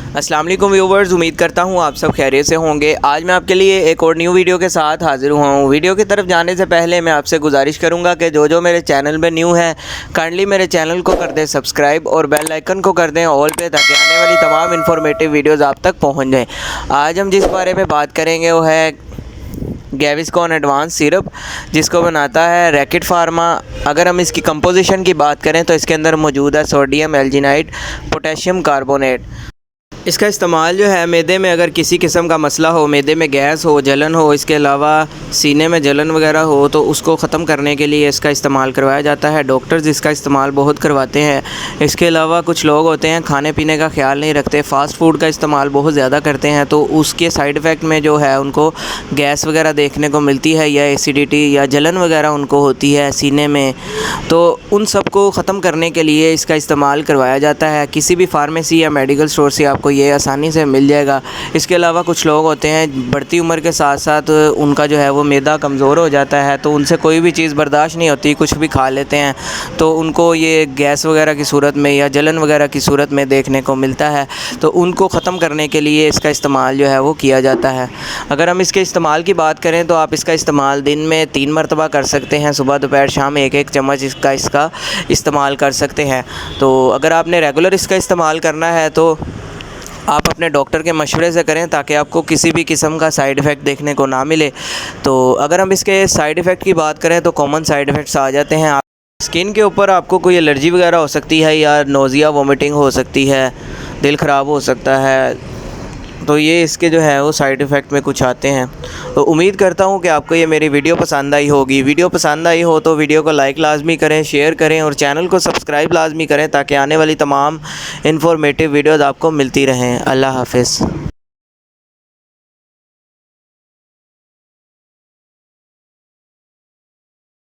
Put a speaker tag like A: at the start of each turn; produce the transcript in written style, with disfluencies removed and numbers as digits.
A: अस्सलाम वालेकुम व्यूवर्स, उम्मीद करता हूँ आप सब खैरियत से होंगे। आज मैं आपके लिए एक और न्यू वीडियो के साथ हाजिर हुआ हूँ। वीडियो की तरफ जाने से पहले मैं आपसे गुजारिश करूँगा कि जो मेरे चैनल में न्यू है काइंडली मेरे चैनल को कर दें सब्सक्राइब और बेल आइकन को कर दें ऑल पे, ताकि आने वाली तमाम इन्फॉर्मेटिव वीडियोज़ आप तक पहुँच जाएँ। आज हम जिस बारे में बात करेंगे वो है गैविस्कॉन एडवांस सिरप, जिसको बनाता है रैकेट फार्मा। अगर हम इसकी कंपोजिशन की बात करें तो इसके अंदर मौजूद है सोडियम एल्जिनाइड पोटेशियम कार्बोनेट। इसका इस्तेमाल जो है मैदे में अगर किसी किस्म का मसला हो, मैदे में गैस हो, जलन हो, इसके अलावा सीने में जलन वगैरह हो, तो उसको ख़त्म करने के लिए इसका इस्तेमाल करवाया जाता है। डॉक्टर्स इसका इस्तेमाल बहुत करवाते हैं। इसके अलावा कुछ लोग होते हैं खाने पीने का ख्याल नहीं रखते, फ़ास्ट फूड का इस्तेमाल बहुत ज़्यादा करते हैं, तो उसके साइड इफ़ेक्ट में जो है उनको गैस वगैरह देखने को मिलती है या एसिडिटी या जलन वगैरह उनको होती है सीने में। तो उन सब को ख़त्म करने के लिए इसका इस्तेमाल करवाया जाता है। किसी भी फार्मेसी या मेडिकल स्टोर से आपको ये आसानी से मिल जाएगा। इसके अलावा कुछ लोग होते हैं बढ़ती उम्र के साथ साथ उनका जो है वो मैदा कमज़ोर हो जाता है, तो उनसे कोई भी चीज़ बर्दाश्त नहीं होती, कुछ भी खा लेते हैं, तो उनको ये गैस वगैरह की सूरत में या जलन वगैरह की सूरत में देखने को मिलता है। तो उनको ख़त्म करने के लिए इसका इस्तेमाल जो है वो किया जाता है। अगर हम इसके इस्तेमाल की बात करें तो आप इसका इस्तेमाल दिन में 3 मरतबा कर सकते हैं, सुबह दोपहर शाम एक चम्मच इसका इस्तेमाल कर सकते हैं। तो अगर आपने रेगुलर इसका इस्तेमाल करना है तो आप अपने डॉक्टर के मशवरे से करें, ताकि आपको किसी भी किस्म का साइड इफ़ेक्ट देखने को ना मिले। तो अगर हम इसके साइड इफ़ेक्ट की बात करें तो कॉमन साइड इफ़ेक्ट्स आ जाते हैं। स्किन के ऊपर आपको कोई एलर्जी वगैरह हो सकती है, या नोज़िया वोमिटिंग हो सकती है, दिल ख़राब हो सकता है, तो ये इसके जो है वो साइड इफ़ेक्ट में कुछ आते हैं। तो उम्मीद करता हूँ कि आपको ये मेरी वीडियो पसंद आई होगी। वीडियो पसंद आई हो तो वीडियो को लाइक लाजमी करें, शेयर करें और चैनल को सब्सक्राइब लाजमी करें, ताकि आने वाली तमाम इन्फॉर्मेटिव वीडियोज़ आपको मिलती रहें। अल्लाह हाफ़िज़।